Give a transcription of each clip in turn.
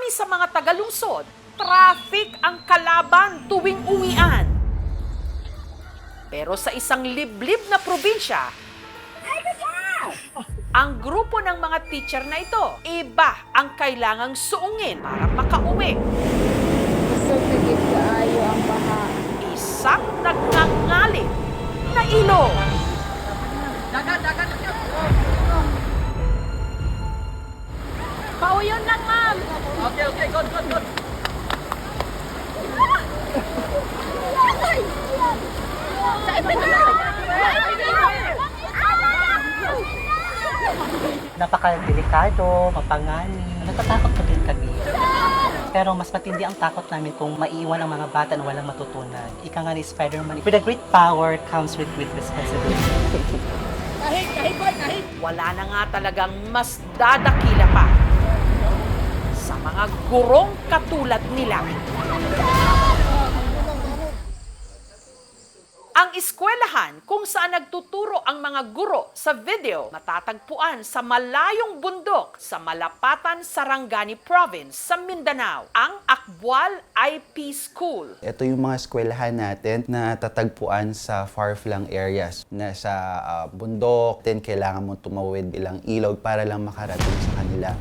marami sa mga tagalungsod, traffic ang kalaban tuwing uwian. Pero sa isang liblib na probinsya, ang grupo ng mga teacher na ito, iba ang kailangang suungin para makauwi. Sir, naging kaayo ang baha. Isang nagngangalit na ilog. Pauyon lang, ma'am! Okay, good. Napakadelikado, mapangani. Natatakot pa din kami. Pero mas matindi ang takot namin kung maiiwan ang mga bata na walang matutunan. Ika nga ni Spider-Man, with a great power comes with responsibility. Wala na nga talagang mas dadakila pa sa mga gurong katulad nila. Ang eskwelahan kung saan nagtuturo ang mga guro sa video matatagpuan sa malayong bundok sa Malapatan, Sarangani Province sa Mindanao, ang Akbual IP School. Ito yung mga eskwelahan natin na tatagpuan sa far-flung areas. Nasa bundok, then kailangan mo tumawid ilang ilog para lang makarating sa kanila.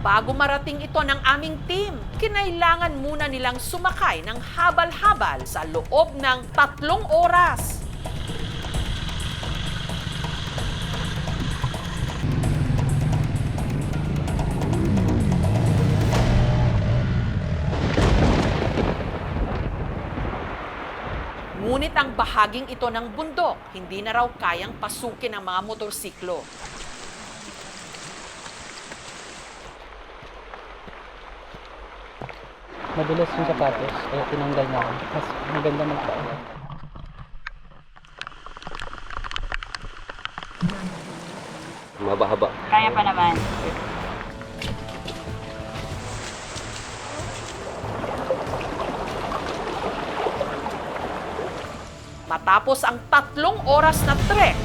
Bago marating ito ng aming team, kinailangan muna nilang sumakay ng habal-habal sa loob ng 3 oras. Ngunit ang bahaging ito ng bundok, hindi na raw kayang pasukin ng mga motorsiklo. Madulas yung sapatos, kaya tinanggal na ako. Mas maganda magpao. Mahaba-haba. Kaya pa naman. Matapos ang 3 oras na trek,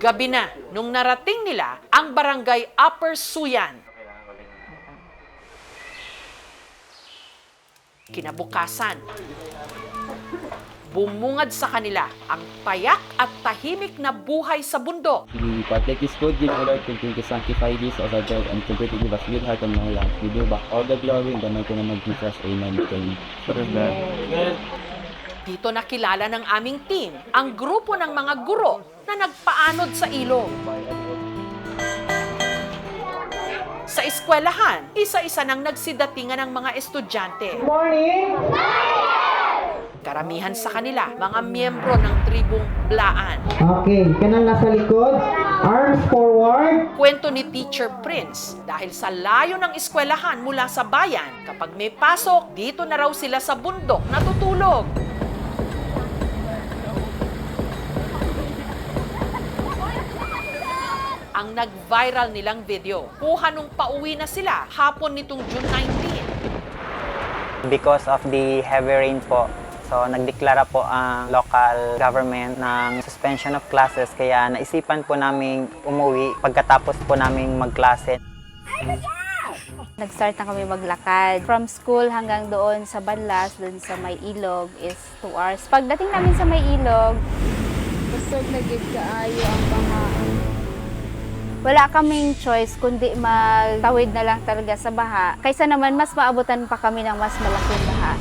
gabi na nung narating nila ang barangay Upper Suyan. Kinabukasan, bumungad sa kanila ang payak at tahimik na buhay sa bundok. We partake this good gift, O Lord, thinking to sanctify this as our bread and to greatly give us good heart and long life. We do back all the glory in the mighty name of Jesus. Amen. Dito nakilala ng aming team ang grupo ng mga guro na nagpaanod sa ilog. Sa eskwelahan, isa-isa nang nagsidatingan ng mga estudyante. Morning! Karamihan sa kanila, mga miyembro ng tribong Blaan. Okay, kanang nasa likod, arms forward. Kwento ni Teacher Prince, dahil sa layo ng eskwelahan mula sa bayan, kapag may pasok, dito na raw sila sa bundok natutulog. Ang nag-viral nilang video, kuha nung pauwi na sila hapon nitong June 19. Because of the heavy rain po, so nagdeklara po ang local government ng suspension of classes, kaya naisipan po namin umuwi pagkatapos po namin magklase. Nag-start na kami maglakad. From school hanggang doon sa Banlas, doon sa may ilog is 2 hours. Pagdating namin sa may ilog, Sir, naging kaayo ang baha. wala kaming choice kundi magtawid na lang talaga sa baha. Kaysa naman mas maabutan pa kami ng mas malaking baha.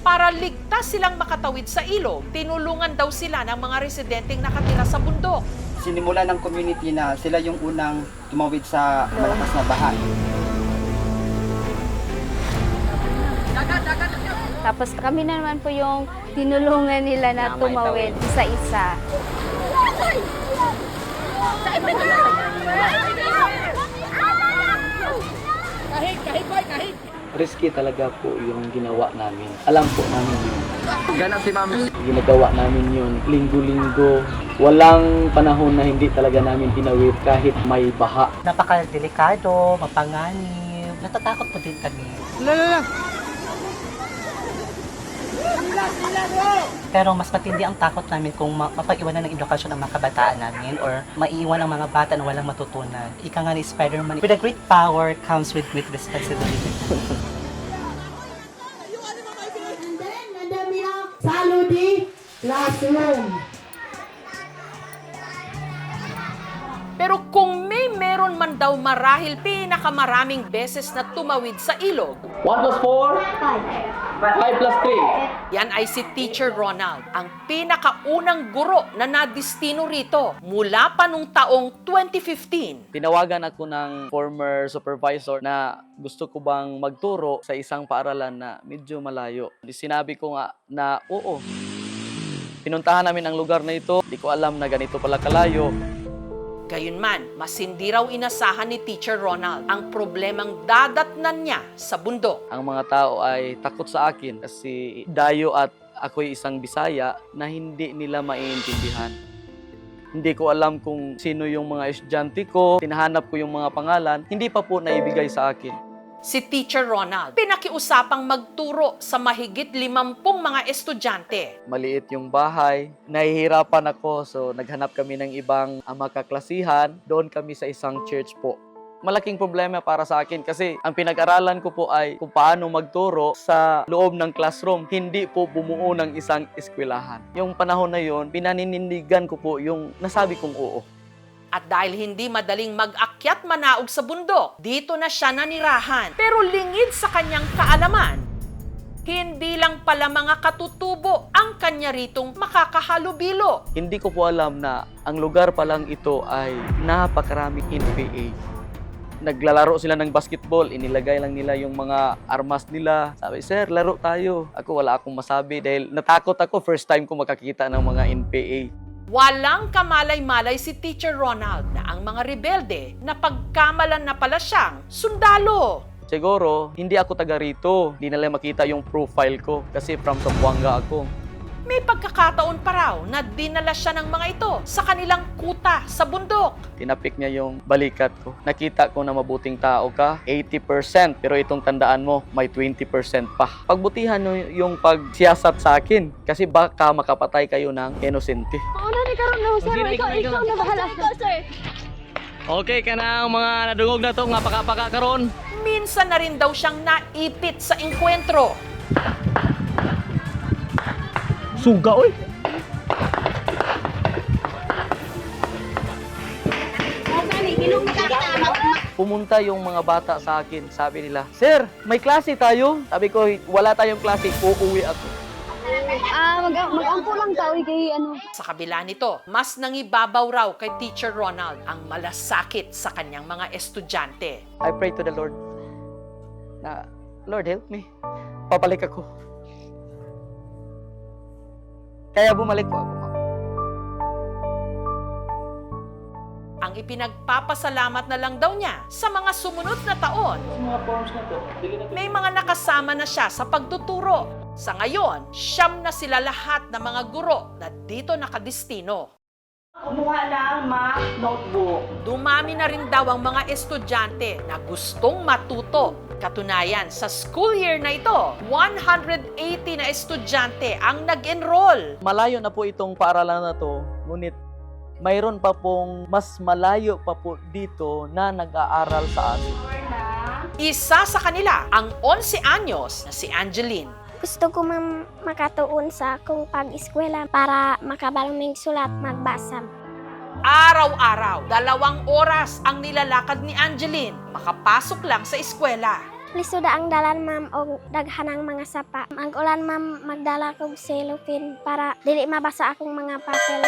Para ligtas silang makatawid sa ilog, tinulungan daw sila ng mga residenteng nakatira sa bundok. Sinimula ng community na sila yung unang tumawid sa malakas na baha. Tapos kami na naman po yung tinulungan nila na tumawid isa-isa. Risky talaga po yung ginawa namin. Alam po namin yun. Ganang si Ma'am. Ginagawa namin yun linggo-linggo. Walang panahon na hindi talaga namin tinawid kahit may baha. Napakadelikado, mapanganib. Natatakot pa din kami. Pero mas matindi ang takot namin kung mapag-iwanan ng edukasyon ang mga kabataan namin or maiiwan ang mga bata na walang matutunan. Ika nga ni Spider-Man, with a great power comes with great responsibility. Saludi classroom. Pero kung meron man daw marahil pinakamaraming beses na tumawid sa ilog, 1 plus 4? 5 plus 3? yan ay si Teacher Ronald, ang pinakaunang guro na nadistino rito mula pa nung taong 2015. Tinawagan ako ng former supervisor na gusto ko bang magturo sa isang paaralan na medyo malayo. Sinabi ko nga na oo. Pinuntahan namin ang lugar na ito. Di ko alam na ganito pala kalayo. Gayunman, mas hindi raw inasahan ni Teacher Ronald ang problemang dadatnan niya sa bundok. Ang mga tao ay takot sa akin kasi dayo at ako'y isang Bisaya na hindi nila maiintindihan. Hindi ko alam kung sino yung mga estudyante ko, tinahanap ko yung mga pangalan, hindi pa po naibigay sa akin. Si Teacher Ronald, pinakiusapang magturo sa mahigit 50 mga estudyante. Maliit yung bahay, nahihirapan ako so naghanap kami ng ibang makaklasihan. Doon kami sa isang church po. Malaking problema para sa akin kasi ang pinag-aralan ko po ay kung paano magturo sa loob ng classroom, hindi po bumuo ng isang eskwelahan. Yung panahon na yon, pinaninindigan ko po yung nasabi kong oo. At dahil hindi madaling mag-akyat manaog sa bundok, dito na siya nanirahan. Pero lingid sa kanyang kaalaman, hindi lang pala mga katutubo ang kanya ritong makakahalubilo. Hindi ko po alam na ang lugar pa lang ito ay napakaraming NPA. Naglalaro sila ng basketball, inilagay lang nila yung mga armas nila. Sabi, sir, laro tayo. Ako wala akong masabi dahil natakot ako first time ko makakita ng mga NPA. Walang kamalay-malay si Teacher Ronald na ang mga rebelde na pagkamalan na pala siyang sundalo. Siguro, hindi ako taga rito. Hindi nila makita yung profile ko kasi from Zamboanga ako. May pagkakataon pa raw na dinala siya ng mga ito sa kanilang kuta sa bundok. Tinapik niya yung balikat ko. Nakita ko na mabuting tao ka, 80%. Pero itong tandaan mo, may 20% pa. Pagbutihan nyo yung pagsiyasat sa akin kasi baka makapatay kayo ng inosente. Ikaw na bahala. Okay ka na mga nadungog na to, nga paka karon. Minsan na rin daw siyang naipit sa engkwentro. Suga, oy! Pumunta yung mga bata sa akin. Sabi nila, Sir, may klase tayo? Sabi ko, wala tayong klase. Uuwi ako. Mag-ampo lang tao kay ano. Sa kabila nito, mas nangibabaw raw kay Teacher Ronald ang malasakit sa kanyang mga estudyante. I pray to the Lord na, Lord, help me. Pabalik ako. Kaya bumalik po ako, ma'am. Ang ipinagpapasalamat na lang daw niya sa mga sumunod na taon. May mga nakasama na siya sa pagtuturo. Sa ngayon, 9 na sila lahat ng mga guro na dito nakadistino. Kumuha ng notebook. Dumami na rin daw ang mga estudyante na gustong matuto. Katunayan, sa school year na ito, 180 na estudyante ang nag-enroll. Malayo na po itong paaralan na to, ngunit mayroon pa pong mas malayo pa po dito na nag-aaral sa amin. Isa sa kanila, ang 11 anyos na si Angeline. Gusto ko makatuon sa akong pag-eskwela para makabalong sulat magbasa. Araw-araw, 2 oras ang nilalakad ni Angeline makapasok lang sa eskwela. Liso da ang dalan ma'am og daghanang mga sapa. Mag-ulan ma'am magdala kog cellophane para dili mabasa akong mga papel.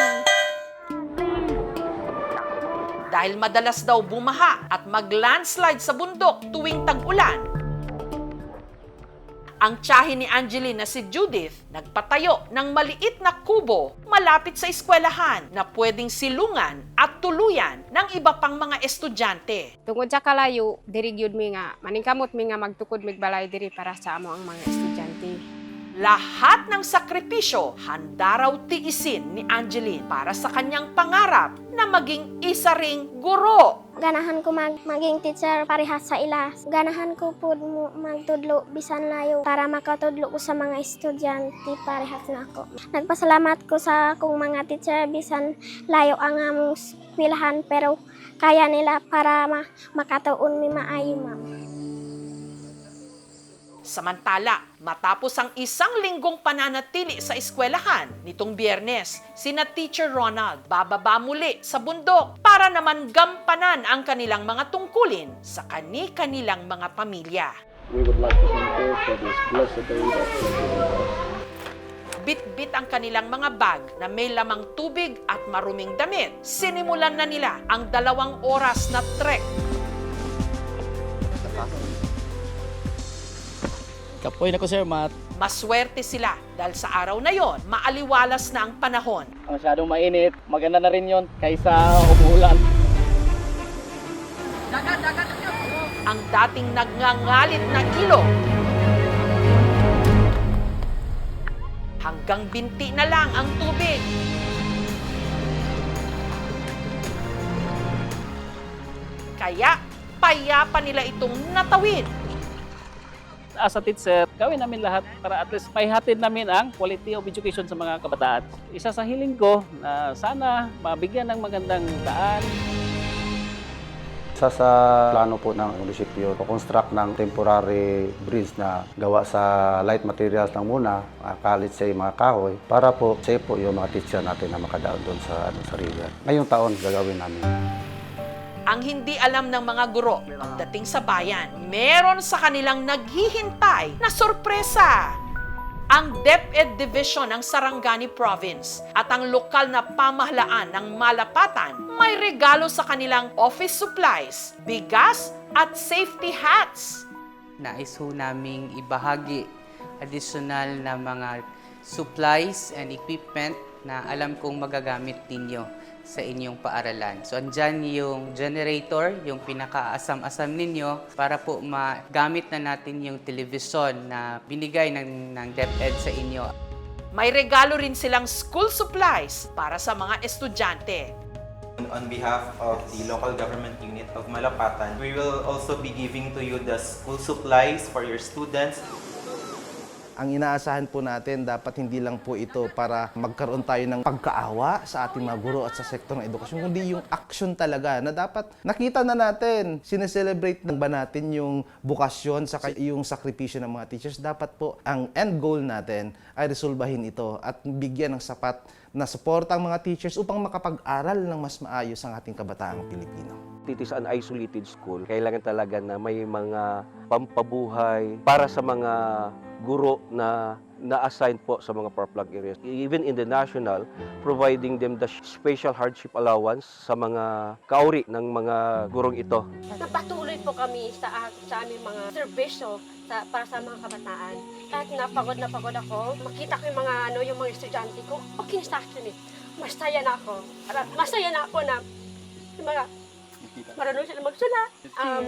Dahil madalas daw bumaha at mag-landslide sa bundok tuwing tag-ulan, ang tiyahin ni Angeline na si Judith nagpatayo ng maliit na kubo malapit sa eskwelahan na pwedeng silungan at tuluyan ng iba pang mga estudyante. Tungod sa kalayo, diri gyud mi nga maningkamot mi nga magtukod mig balay diri para sa amo ang mga estudyante. Lahat ng sakripisyo handa raw tiisin ni Angeline para sa kanyang pangarap na na maging isa ring guro. Ganahan ko maging teacher parehas sa ila. Ganahan ko po magtudlo bisan layo para makatudlo ko sa mga estudyante parehas na ako. Nagpasalamat ko sa akong mga teacher bisan layo ang among eskwelahan pero kaya nila para makatuon mi maayo, ma'am. Samantala, matapos ang isang linggong pananatili sa eskwelahan nitong Biyernes, sina Teacher Ronald bababa muli sa bundok para naman gampanan ang kanilang mga tungkulin sa kani-kanilang mga pamilya. We would like to thank you for this blessed day that you have given us. Bit-bit ang kanilang mga bag na may lamang tubig at maruming damit. Sinimulan na nila ang 2 oras na trek. Kapoy na ko, sir, Maswerte sila dahil sa araw na yon, maaliwalas na ang panahon. masyadong mainit. Maganda na rin yon kaysa umuulan. Ang dating nagngangalit na ilog, hanggang binti na lang ang tubig. Kaya, payapa nila itong natawid. As a teacher, gawin namin lahat para at least maihatid namin ang quality of education sa mga kabataan. Isa sa hiling ko na sana mabigyan ng magandang daan. Isa sa plano po ng munisipyo, construct ng temporary bridge na gawa sa light materials lang muna, kalit sa mga kahoy, para po safe po yung mga teacher natin na makadaan doon sa river. Ngayong taon, gagawin namin. Ang hindi alam ng mga guro pagdating sa bayan, meron sa kanilang naghihintay na sorpresa. Ang DepEd Division ng Sarangani Province at ang lokal na pamahalaan ng Malapatan may regalo sa kanilang office supplies, bigas at safety hats. Nais ho naming ibahagi additional na mga supplies and equipment na alam kong magagamit ninyo sa inyong paaralan. So, andyan yung generator, yung pinakaasam-asam ninyo para po magamit na natin yung television na binigay ng DepEd sa inyo. May regalo rin silang school supplies para sa mga estudyante. On behalf of the local government unit of Malapatan, we will also be giving to you the school supplies for your students. Ang inaasahan po natin, dapat hindi lang po ito para magkaroon tayo ng pagkaawa sa ating mga guro at sa sektor ng edukasyon, kundi yung action talaga na dapat nakita na natin, sineselebrate na ba natin yung bukasyon, saka yung sakripisyo ng mga teachers. Dapat po ang end goal natin ay resolbahin ito at bigyan ng sapat na suporta ang mga teachers upang makapag-aral ng mas maayos ang ating kabataang Pilipino. It is an isolated school. Kailangan talaga na may mga pampabuhay para sa mga guro na na-assign po sa mga power-plug areas. Even in the national, providing them the special hardship allowance sa mga kauri ng mga gurong ito. Napatuloy po kami sa aming mga serbisyo para sa mga kabataan. Kahit napagod ako, makita ko yung mga estudyante ko, okay sa akin eh. Masaya na ako. Masaya na ako na yung mga marunong sila magsulat,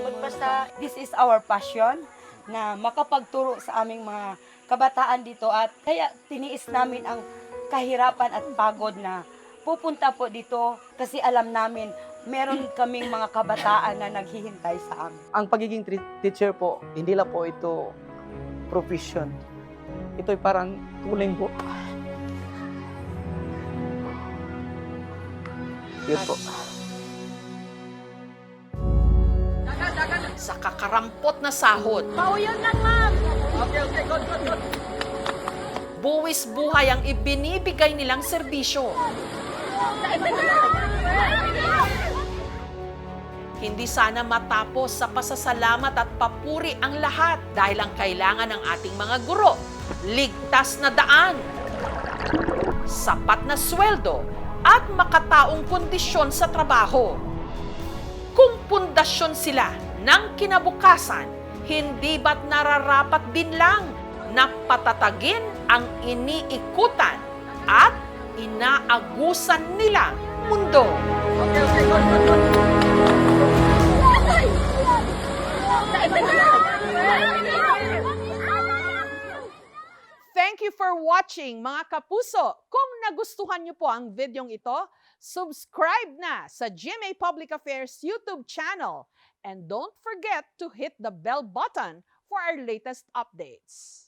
magbasa. This is our passion na makapagturo sa aming mga kabataan dito at kaya tiniis namin ang kahirapan at pagod na pupunta po dito kasi alam namin meron kaming mga kabataan na naghihintay sa amin. Ang pagiging teacher po, hindi lang po ito profession. Ito'y parang tuling po. Yun po. Sa kakarampot na sahod, Pauyan lang, ma'am! Okay, good. buwis buhay ang ibinibigay nilang serbisyo. Hindi sana matapos sa pasasalamat at papuri ang lahat dahil ang kailangan ng ating mga guro, ligtas na daan, sapat na sweldo at makataong kondisyon sa trabaho. Kung pundasyon sila ng kinabukasan, hindi ba't nararapat din lang na patatagin ang iniikutan at inaagusan nilang mundo? Okay, good. Thank Thank you for watching, mga kapuso. Kung nagustuhan niyo po ang videong ito, subscribe na sa GMA Public Affairs YouTube channel. And don't forget to hit the bell button for our latest updates.